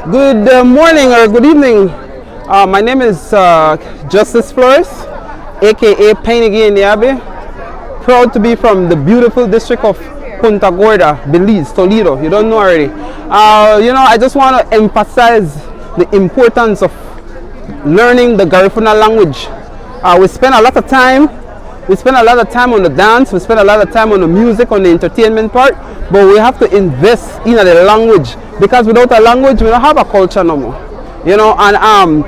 Good morning or good evening. My name is Justice Flores, aka Peinigien Niabin. Proud to be from the beautiful district of Punta Gorda, Belize, Toledo. You don't know already. I just want to emphasize the importance of learning the Garifuna language. We spend a lot of time. We spend a lot of time on the dance. We spend a lot of time on the music, on the entertainment part. But we have to invest in the language, because without a language, we don't have a culture no more. You know, and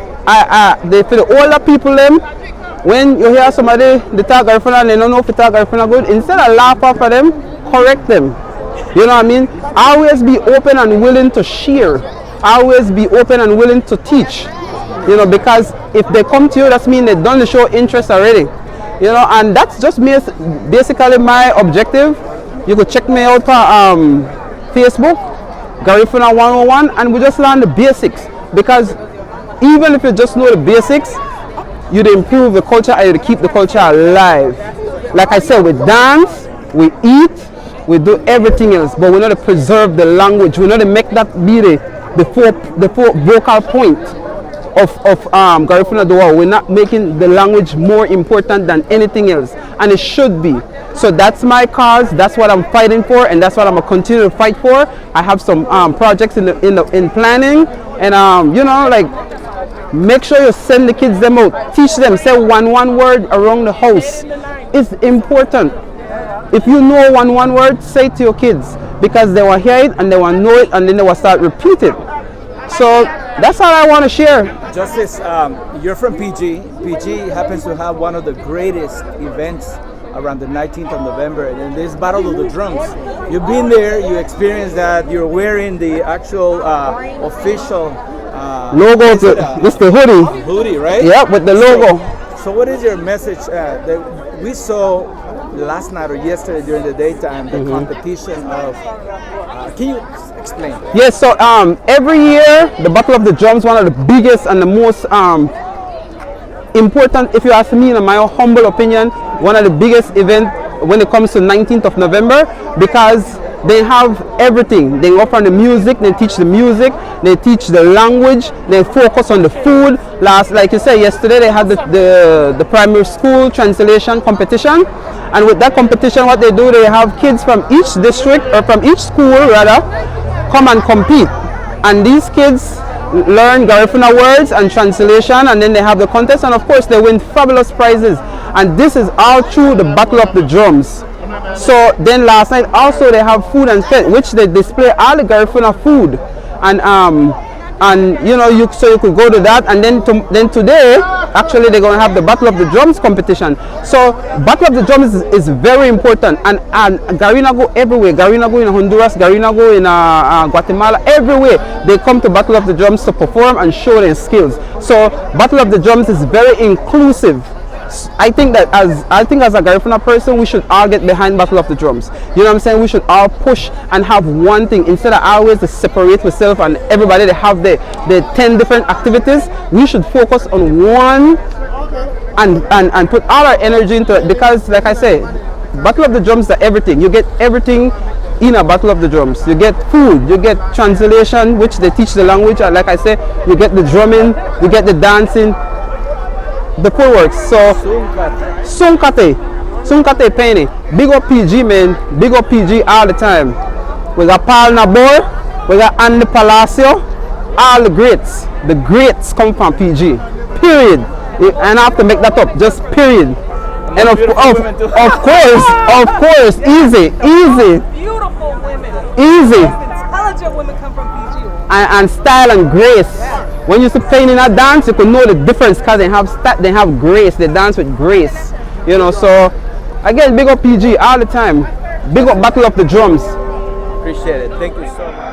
for the older people, them, when you hear somebody they talk Garifuna and they don't know if they talk Garifuna good, instead of laugh off of them, correct them. You know what I mean? Always be open and willing to share. Always be open and willing to teach. You know, because if they come to you, that means they don't show interest already. You know, and that's just basically my objective. You could check me out on Facebook, Garifuna 101, and we just learn the basics. Because even if you just know the basics, you'd improve the culture and you'd keep the culture alive. Like I said, we dance, we eat, we do everything else, but we know to preserve the language. We know to make that be the vocal point of Garifuna Dua. We're not making the language more important than anything else, and it should be. So that's my cause. That's what I'm fighting for, and that's what I'm gonna continue to fight for. I have some projects in planning, and you know, like, make sure you send the kids them out, teach them, say one word around the house. It's important. If you know one word, say it to your kids, because they will hear it and they will know it, and then they will start repeating. So that's all I want to share. Justice, you're from PG. PG happens to have one of the greatest events around the 19th of November, and this Battle of the Drums. You've been there, you experienced that, you're wearing the actual official logo, this the hoodie. Hoodie, right? Yeah, with the logo. So what is your message that we saw last night or yesterday during the daytime, the competition of, can you explain? Yes, so every year the Battle of the Drums, one of the biggest and the most important, if you ask me, in my humble opinion, one of the biggest events when it comes to 19th of November, because they have everything. They offer the music, they teach the music, they teach the language, they focus on the food. Like you said, yesterday they had the primary school translation competition, and with that competition what they do, they have kids from each district, or from each school rather, come and compete, and these kids learn Garifuna words and translation, and then they have the contest, and of course they win fabulous prizes. And this is all through the Battle of the Drums. So then last night also they have food and fete, which they display all the Garifuna food, and you know, so you could go to that, and then today actually they're gonna have the Battle of the Drums competition. So Battle of the Drums is very important, and Garina go everywhere. Garina go in Honduras, Garina go in Guatemala, everywhere they come to Battle of the Drums to perform and show their skills. So Battle of the Drums is very inclusive. I think that as a Garifuna person, we should all get behind Battle of the Drums. You know what I'm saying? We should all push and have one thing, instead of always to separate ourselves and everybody they have the 10 different activities. We should focus on one and put all our energy into it, because like I say, Battle of the Drums is everything. You get everything in a Battle of the Drums. You get food, you get translation, which they teach the language, and like I say, you get the drumming, you get the dancing, the full works. So Katei Peini. Big up PG, man. Big up PG all the time. We got Paul Nabor, we got Andy Palacio, all the greats. The greats come from PG. Period. And I have to make that up, just period. And of course, easy. Beautiful women. Easy. Intelligent women come from PG. And style and grace. When you see Peini in a dance, you can know the difference, because they have grace. They dance with grace. You know, so again, big up PG all the time. Big up Battle of the Drums. Appreciate it. Thank you so much.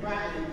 Right.